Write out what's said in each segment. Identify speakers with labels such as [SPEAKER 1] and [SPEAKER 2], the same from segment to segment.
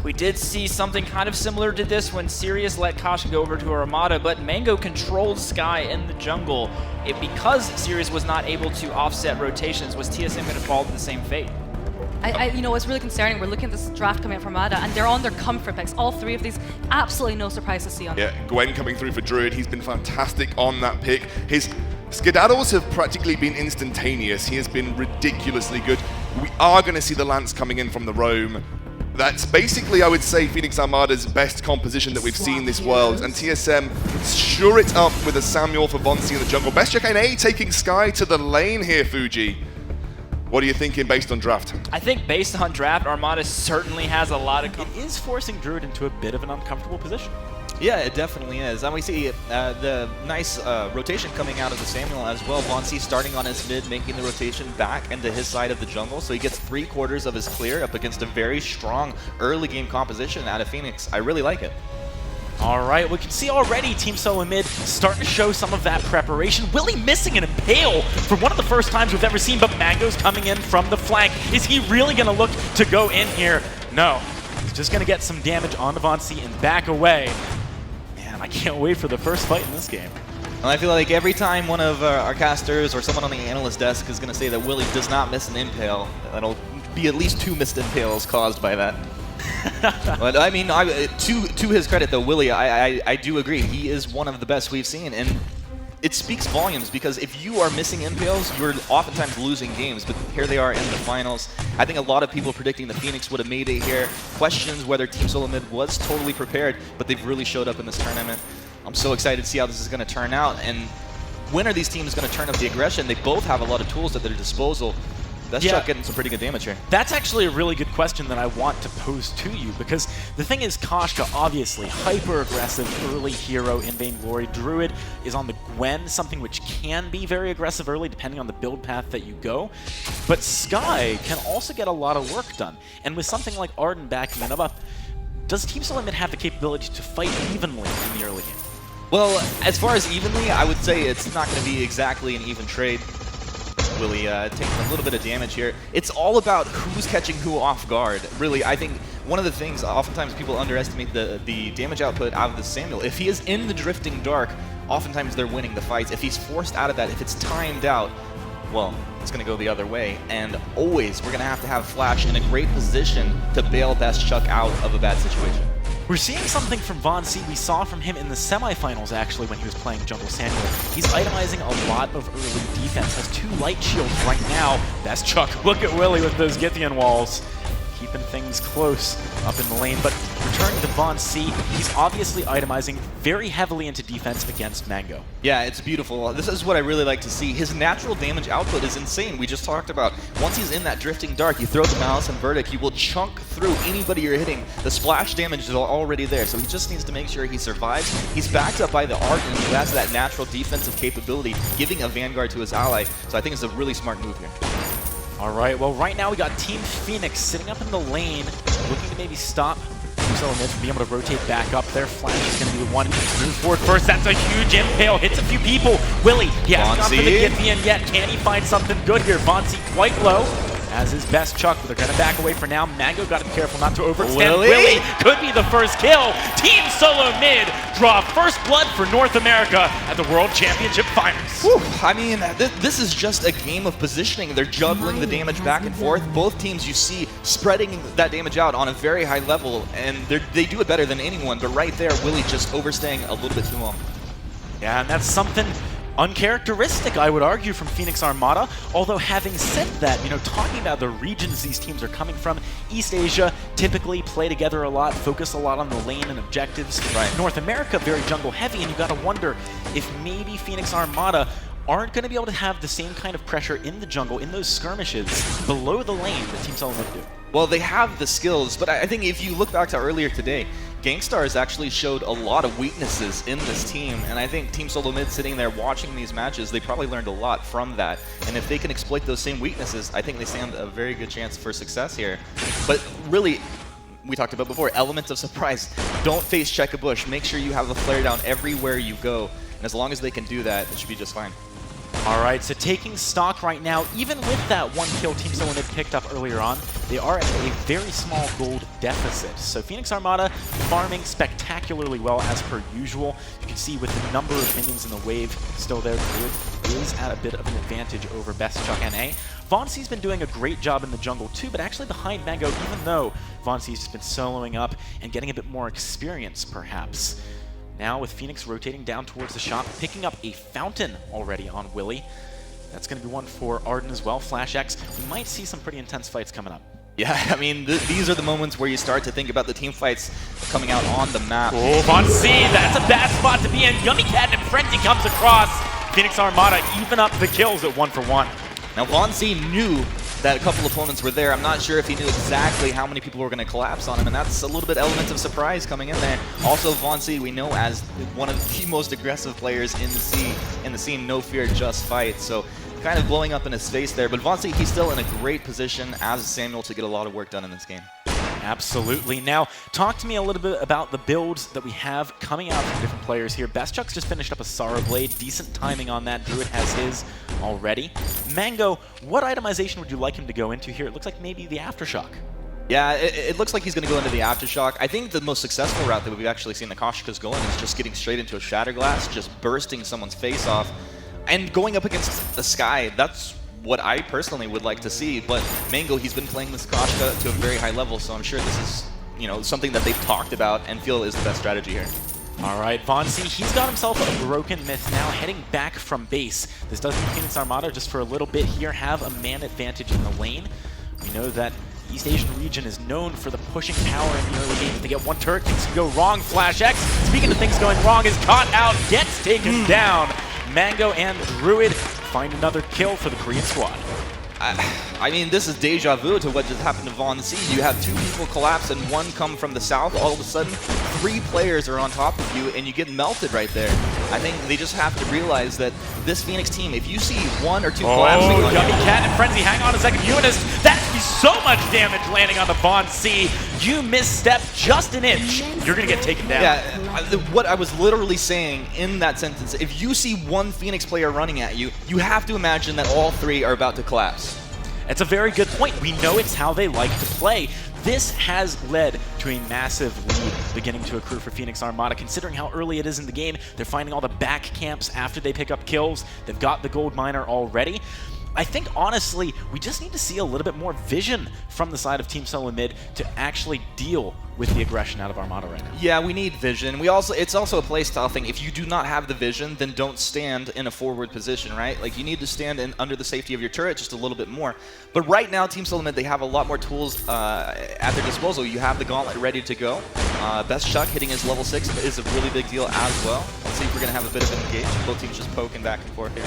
[SPEAKER 1] We did see something kind of similar to this when Sirius let Kasha go over to Armada, but Mango controlled Sky in the jungle. Because Sirius was not able to offset rotations, was TSM going to fall to the same fate?
[SPEAKER 2] You know, what's really concerning, we're looking at this draft coming out from Armada, and they're on their comfort picks. All three of these, absolutely no surprise to see on them.
[SPEAKER 3] Yeah, Gwen coming through for Druid. He's been fantastic on that pick. His skedaddles have practically been instantaneous. He has been ridiculously good. We are going to see the Lance coming in from the roam. That's basically, I would say, Phoenix Armada's best composition that we've seen this world. And TSM sure it up with a Samuel for Vonsi in the jungle. Best check NA taking Sky to the lane here, Fuji. What are you thinking based on draft?
[SPEAKER 1] I think based on draft, Armada certainly has a lot of...
[SPEAKER 4] It is forcing Druid into a bit of an uncomfortable position.
[SPEAKER 5] Yeah, it definitely is. And we see the nice rotation coming out of the Samuel as well. Vonsi starting on his mid, making the rotation back into his side of the jungle. So he gets 3/4 of his clear up against a very strong early game composition out of Phoenix. I really like it.
[SPEAKER 4] All right, we can see already Team SoloMid starting to show some of that preparation. Willie missing an Impale for one of the first times we've ever seen, but Mango's coming in from the flank. Is he really going to look to go in here? No. He's just going to get some damage on the Vonsi and back away. Man, I can't wait for the first fight in this game.
[SPEAKER 5] And I feel like every time one of our casters or someone on the analyst desk is going to say that Willie does not miss an Impale, that'll be at least 2 missed Impales caused by that. But I mean, to his credit though, Willie, I do agree. He is one of the best we've seen, and it speaks volumes because if you are missing Impales, you're oftentimes losing games. But here they are in the finals. I think a lot of people predicting the Phoenix would have made it here. Questions whether Team SoloMid was totally prepared, but they've really showed up in this tournament. I'm so excited to see how this is going to turn out. And when are these teams going to turn up the aggression? They both have a lot of tools at their disposal. That's Chuck getting some pretty good damage here.
[SPEAKER 4] That's actually a really good question that I want to pose to you, because the thing is, Koshka, obviously, hyper-aggressive early hero in Vainglory. Druid is on the Gwen, something which can be very aggressive early, depending on the build path that you go. But Sky can also get a lot of work done. And with something like Arden backing it up, does Team SoloMid have the capability to fight evenly in the early game?
[SPEAKER 5] Well, as far as evenly, I would say it's not going to be exactly an even trade. Willie taking a little bit of damage here. It's all about who's catching who off guard. Really, I think one of the things, oftentimes people underestimate the damage output out of the Samuel. If he is in the drifting dark, oftentimes they're winning the fights. If he's forced out of that, if it's timed out, well, it's going to go the other way. And always, we're going to have Flash in a great position to bail Best Chuck out of a bad situation.
[SPEAKER 4] We're seeing something from Vonsi we saw from him in the semifinals, actually, when he was playing Jungle Samuel. He's itemizing a lot of early defense, has 2 light shields right now. That's Chuck. Look at Willie with those Githian walls. Keeping things close up in the lane, but returning to Vonsi, he's obviously itemizing very heavily into defense against Mango.
[SPEAKER 5] Yeah, it's beautiful. This is what I really like to see. His natural damage output is insane. We just talked about, once he's in that drifting dark, you throw the Malice and Verdict, he will chunk through anybody you're hitting. The splash damage is already there, so he just needs to make sure he survives. He's backed up by the Arden, who has that natural defensive capability, giving a Vanguard to his ally, so I think it's a really smart move here.
[SPEAKER 4] All right, well, right now we got Team Phoenix sitting up in the lane, looking to maybe stop Team SoloMid from being able to rotate back up. Their flash is going to be the one to move forward first. That's a huge impale. Hits a few people. Willie, he hasn't gone for the Githian yet. Can he find something good here? Vonsi quite low, as his Best Chuck, but they're going to back away for now. Mango got to be careful not to overextend. Willie could be the first kill. Team SoloMid draw first blood for North America at the World Championship Finals.
[SPEAKER 5] Whew, I mean, this is just a game of positioning. They're juggling the damage back and forth. Both teams you see spreading that damage out on a very high level, and they do it better than anyone, but right there, Willie just overstaying a little bit too long.
[SPEAKER 4] Yeah, and that's something uncharacteristic, I would argue, from Phoenix Armada. Although having said that, you know, talking about the regions these teams are coming from, East Asia typically play together a lot, focus a lot on the lane and objectives.
[SPEAKER 5] Right.
[SPEAKER 4] North America, very jungle heavy, and you gotta wonder if maybe Phoenix Armada aren't going to be able to have the same kind of pressure in the jungle, in those skirmishes, below the lane that Team SoloMid do.
[SPEAKER 5] Well, they have the skills, but I think if you look back to earlier today, Gangstars actually showed a lot of weaknesses in this team, and I think Team SoloMid sitting there watching these matches, they probably learned a lot from that. And if they can exploit those same weaknesses, I think they stand a very good chance for success here. But really, we talked about before, elements of surprise. Don't face check a bush. Make sure you have a flare down everywhere you go. And as long as they can do that, it should be just fine.
[SPEAKER 4] All right, so taking stock right now, even with that one kill Team SoloMid picked up earlier on, they are at a very small gold deficit. So Phoenix Armada farming spectacularly well as per usual. You can see with the number of minions in the wave still there, Druid is at a bit of an advantage over Best Chuck NA. Vonsi's been doing a great job in the jungle too, but actually behind Mango, even though Vonsi's just been soloing up and getting a bit more experience perhaps. Now with Phoenix rotating down towards the shop, picking up a fountain already on Willie. That's going to be one for Arden as well. Flash X, we might see some pretty intense fights coming up.
[SPEAKER 5] Yeah, I mean, these are the moments where you start to think about the team fights coming out on the map.
[SPEAKER 4] Oh, Vonsi, that's a bad spot to be in. Yummy Cat and Frenzy comes across. Phoenix Armada even up the kills at 1 for 1.
[SPEAKER 5] Now, Vonsi knew that a couple opponents were there. I'm not sure if he knew exactly how many people were going to collapse on him, and that's a little bit element of surprise coming in there. Also, Vonsi, we know as one of the most aggressive players in the scene, no fear, just fight. So kind of blowing up in his face there, but Vonsi, he's still in a great position as Samuel to get a lot of work done in this game.
[SPEAKER 4] Absolutely. Now, talk to me a little bit about the builds that we have coming out from different players here. Best Chuck's just finished up a Sara Blade. Decent timing on that. Druid has his already. Mango, what itemization would you like him to go into here? It looks like maybe the Aftershock.
[SPEAKER 5] Yeah, it looks like he's going to go into the Aftershock. I think the most successful route that we've actually seen the Koshkas go in is just getting straight into a Shatterglass, just bursting someone's face off, and going up against the Sky. That's what I personally would like to see, but Mango, he's been playing this Koshka to a very high level, so I'm sure this is, you know, something that they've talked about and feel is the best strategy here.
[SPEAKER 4] All right, Vonsi, he's got himself a broken myth now, heading back from base. This does mean Phoenix Armada, just for a little bit here, have a man advantage in the lane. We know that East Asian region is known for the pushing power in the early games. They get one turret, things can go wrong. Flash X, speaking of things going wrong, is caught out, gets taken down. Mango and Druid find another kill for the Korean squad.
[SPEAKER 5] I mean, this is deja vu to what just happened to Vonsi. You have 2 people collapse and 1 come from the south. All of a sudden, 3 players are on top of you, and you get melted right there. I think they just have to realize that this Phoenix team, if you see 1 or 2 collapsing on
[SPEAKER 4] Yummy Cat and Frenzy, hang on a second. Unist, that's so much damage landing on the Vonsi. You misstep just an inch, you're going to get taken down.
[SPEAKER 5] Yeah, what I was literally saying in that sentence, if you see 1 Phoenix player running at you, you have to imagine that all 3 are about to collapse.
[SPEAKER 4] It's a very good point. We know it's how they like to play. This has led to a massive lead beginning to accrue for Phoenix Armada, considering how early it is in the game. They're finding all the back camps after they pick up kills. They've got the gold miner already. I think, honestly, we just need to see a little bit more vision from the side of Team SoloMid to actually deal with the aggression out of Armada right now.
[SPEAKER 5] Yeah, we need vision. It's also a playstyle thing. If you do not have the vision, then don't stand in a forward position, right? Like, you need to stand under the safety of your turret just a little bit more. But right now, Team SoloMid, they have a lot more tools at their disposal. You have the gauntlet ready to go. Best Chuck hitting his level 6 is a really big deal as well. Let's see if we're going to have a bit of an engagement. Both teams just poking back and forth here.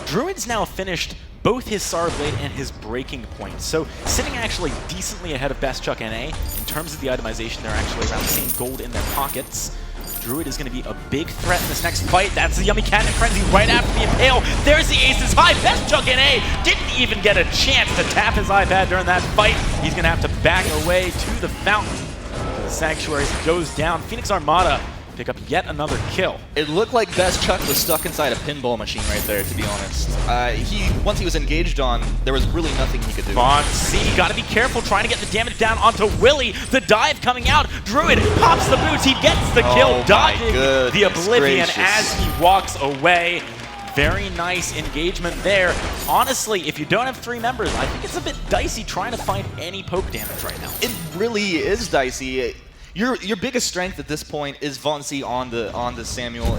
[SPEAKER 4] Druid's now finished both his Sara Blade and his breaking point, so sitting actually decently ahead of Best Chuck NA. In terms of the itemization, they're actually around the same gold in their pockets. Druid is going to be a big threat in this next fight. That's the Yummy Cat and Frenzy right after the Impale. There's the Aces High. Best Chuck NA didn't even get a chance to tap his iPad during that fight. He's going to have to back away to the fountain. The Sanctuary goes down. Phoenix Armada pick up yet another kill.
[SPEAKER 5] It looked like Best Chuck was stuck inside a pinball machine right there, to be honest. Once he was engaged on, there was really nothing he could do.
[SPEAKER 4] Vonsi, gotta be careful trying to get the damage down onto Willie. The dive coming out. Druid pops the boots. He gets the kill, dodging the Oblivion as he walks away. Very nice engagement there. Honestly, if you don't have 3 members, I think it's a bit dicey trying to find any poke damage right now.
[SPEAKER 5] It really is dicey. Your biggest strength at this point is Vonsi on the Samuel.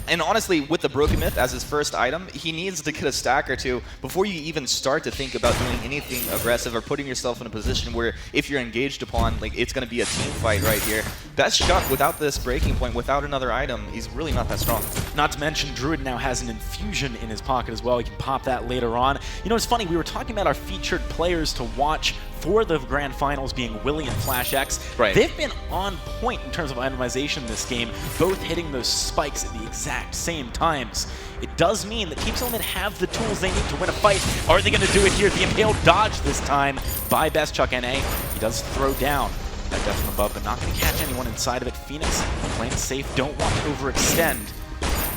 [SPEAKER 5] And honestly, with the Broken Myth as his first item, he needs to get a stack or 2 before you even start to think about doing anything aggressive or putting yourself in a position where if you're engaged upon, like, it's going to be a team fight right here. Best Chuck, without this breaking point, without another item, he's really not that strong.
[SPEAKER 4] Not to mention, Druid now has an infusion in his pocket as well. He can pop that later on. You know, it's funny, we were talking about our featured players to watch for the grand finals being Willie and Flash X.
[SPEAKER 5] Right.
[SPEAKER 4] They've been on point in terms of itemization this game, both hitting those spikes at the exact same times. It does mean that Team SoloMid have the tools they need to win a fight. Are they going to do it here? The Impale dodge this time by Best Chuck NA. He does throw down that death from above, but not going to catch anyone inside of it. Phoenix playing safe, don't want to overextend.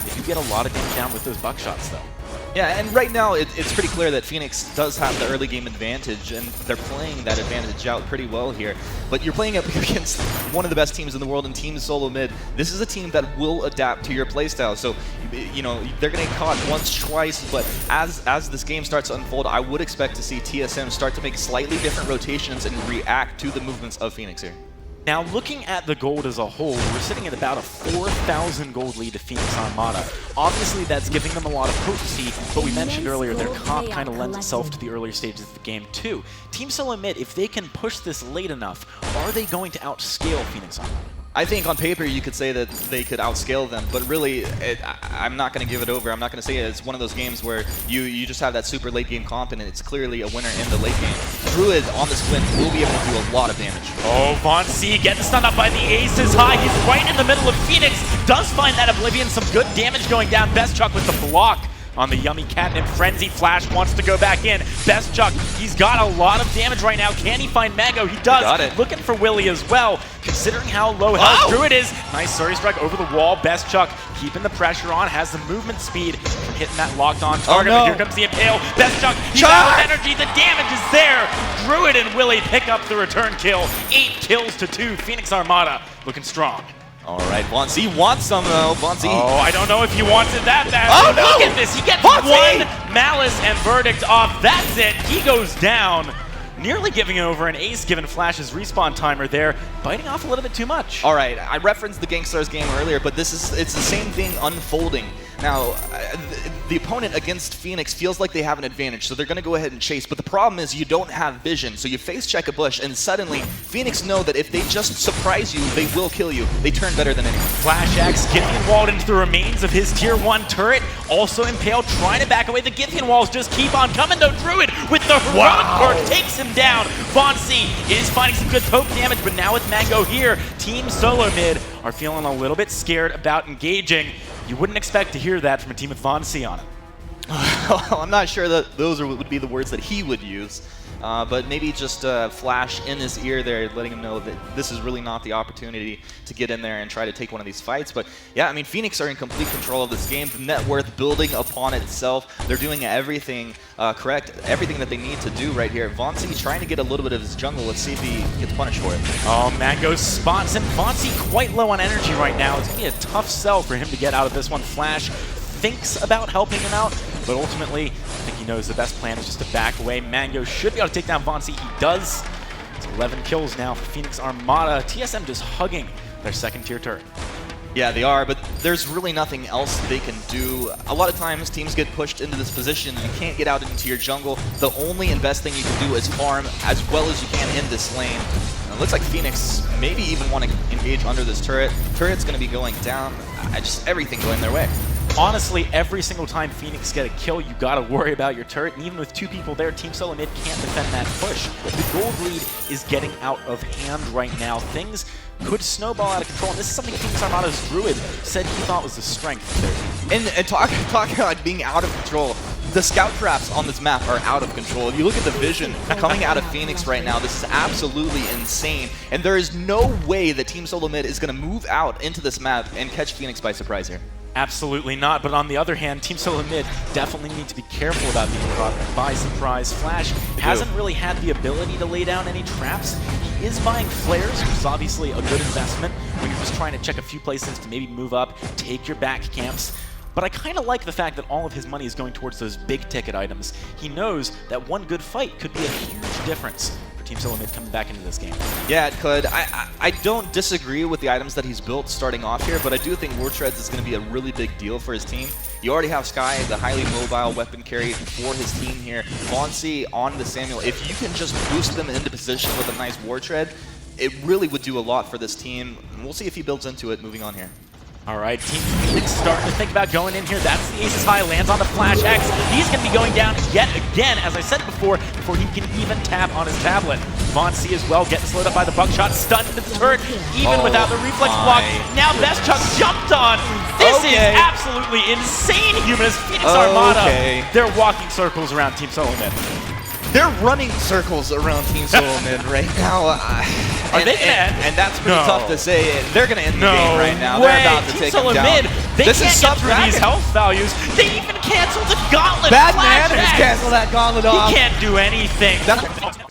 [SPEAKER 4] They do get a lot of damage down with those buckshots, though.
[SPEAKER 5] Yeah, and right now it's pretty clear that Phoenix does have the early game advantage, and they're playing that advantage out pretty well here. But you're playing up against one of the best teams in the world in Team SoloMid. This is a team that will adapt to your playstyle. So, you know, they're going to get caught once, twice, but as this game starts to unfold, I would expect to see TSM start to make slightly different rotations and react to the movements of Phoenix here.
[SPEAKER 4] Now, looking at the gold as a whole, we're sitting at about a 4,000 gold lead to Phoenix Armada. Obviously, that's giving them a lot of potency, but we mentioned earlier their comp kind of lends itself to the earlier stages of the game, too. Team SoloMid, if they can push this late enough, are they going to outscale Phoenix Armada?
[SPEAKER 5] I think on paper you could say that they could outscale them, but really, I'm not going to give it over. I'm not going to say it's one of those games where you just have that super late game comp and it's clearly a winner in the late game. Druid on this win will be able to do a lot of damage.
[SPEAKER 4] Oh, Vainglory getting stunned up by the aces high. He's right in the middle of Phoenix. Does find that Oblivion, some good damage going down. Best Chuck with the block on the yummy catnip frenzy. Flash wants to go back in. Best Chuck, he's got a lot of damage right now. Can he find Mango? He does.
[SPEAKER 5] Got it.
[SPEAKER 4] Looking for Willie as well, considering how low health Druid is. Nice Surrey strike over the wall. Best Chuck keeping the pressure on, has the movement speed from hitting that locked on target.
[SPEAKER 5] Oh, no.
[SPEAKER 4] But here comes the Impale. Best Chuck, he's out of energy. The damage is there. Druid and Willie pick up the return kill. 8 kills to 2. Phoenix Armada looking strong.
[SPEAKER 5] All right, Vainglory wants some though. Vainglory.
[SPEAKER 4] Oh, I don't know if he wants it that bad.
[SPEAKER 5] Oh, no!
[SPEAKER 4] Look at this. He gets
[SPEAKER 5] Vainglory!
[SPEAKER 4] one Malice and Verdict off. That's it. He goes down. Nearly giving over an ace given Flash's respawn timer there. Biting off a little bit too much.
[SPEAKER 5] All right, I referenced the Gangstars game earlier, but it's the same thing unfolding. Now, the opponent against Phoenix feels like they have an advantage, so they're going to go ahead and chase. But the problem is you don't have vision, so you face check a bush, and suddenly Phoenix know that if they just surprise you, they will kill you. They turn better than anyone.
[SPEAKER 4] Flash X, Githian walled into the remains of his tier 1 turret. Also Impaled, trying to back away. The Githian walls just keep on coming, though. Druid with the heroic perk takes him down. Vainglory is finding some good poke damage, but now with Mango here, Team SoloMid are feeling a little bit scared about engaging. You wouldn't expect to hear that from a team with Vainglory on it.
[SPEAKER 5] I'm not sure that those would be the words that he would use, but maybe just Flash in his ear there, letting him know that this is really not the opportunity to get in there and try to take one of these fights. But yeah, I mean, Phoenix are in complete control of this game. The net worth building upon itself. They're doing everything correct, everything that they need to do right here. Vainglory trying to get a little bit of his jungle. Let's see if he gets punished for it.
[SPEAKER 4] Oh, Mango spots him. Vainglory quite low on energy right now. It's going to be a tough sell for him to get out of this one. Flash thinks about helping him out, but ultimately, I think he knows the best plan is just to back away. Mango should be able to take down Vainglory. He does. It's 11 kills now for Phoenix Armada. TSM just hugging their second-tier turret.
[SPEAKER 5] Yeah, they are, but there's really nothing else they can do. A lot of times, teams get pushed into this position. You can't get out into your jungle. The only and best thing you can do is farm as well as you can in this lane. And it looks like Phoenix maybe even want to engage under this turret. Turret's going to be going down. Just everything going their way.
[SPEAKER 4] Honestly, every single time Phoenix get a kill, you gotta worry about your turret, and even with 2 people there, Team SoloMid can't defend that push. The gold lead is getting out of hand right now. Things could snowball out of control, and this is something Phoenix Armada's Druid said he thought was the strength of their team.
[SPEAKER 5] And talking about being out of control, the scout traps on this map are out of control. If you look at the vision coming out of Phoenix right now, this is absolutely insane, and there is no way that Team SoloMid is gonna move out into this map and catch Phoenix by surprise here.
[SPEAKER 4] Absolutely not, but on the other hand, Team SoloMid definitely need to be careful about being caught by surprise. Flash hasn't really had the ability to lay down any traps. He is buying flares, which is obviously a good investment when you're just trying to check a few places to maybe move up, take your back camps. But I kind of like the fact that all of his money is going towards those big ticket items. He knows that one good fight could be a huge difference for Team SoloMid coming back into this game.
[SPEAKER 5] Yeah, it could. I don't disagree with the items that he's built starting off here, but I do think War Treads is going to be a really big deal for his team. You already have Sky, the highly mobile weapon carry for his team here. Vainglory on the Samuel. If you can just boost them into position with a nice War Tread, it really would do a lot for this team. And we'll see if he builds into it moving on here.
[SPEAKER 4] All right, Team Phoenix starting to think about going in here. That's the Aces High, lands on the Flash X. He's going to be going down yet again, as I said before he can even tap on his tablet. Vainglory as well, getting slowed up by the buckshot, stunned into the turret, even without the reflex block. Now Best Chuck jumped on. This is absolutely insane, Humanist. Phoenix Armada, they're walking circles around Team SoloMid.
[SPEAKER 5] They're running circles around Team SoloMid right now.
[SPEAKER 4] Are they going to end?
[SPEAKER 5] And that's pretty tough to say. They're going to end the game right now.
[SPEAKER 4] Way.
[SPEAKER 5] They're about to
[SPEAKER 4] Team
[SPEAKER 5] take him
[SPEAKER 4] SoloMid,
[SPEAKER 5] down.
[SPEAKER 4] they can't get through these health values. They even cancel the gauntlet.
[SPEAKER 5] Bad
[SPEAKER 4] Flash
[SPEAKER 5] man has
[SPEAKER 4] X.
[SPEAKER 5] canceled that gauntlet off.
[SPEAKER 4] He can't do anything.
[SPEAKER 5] That's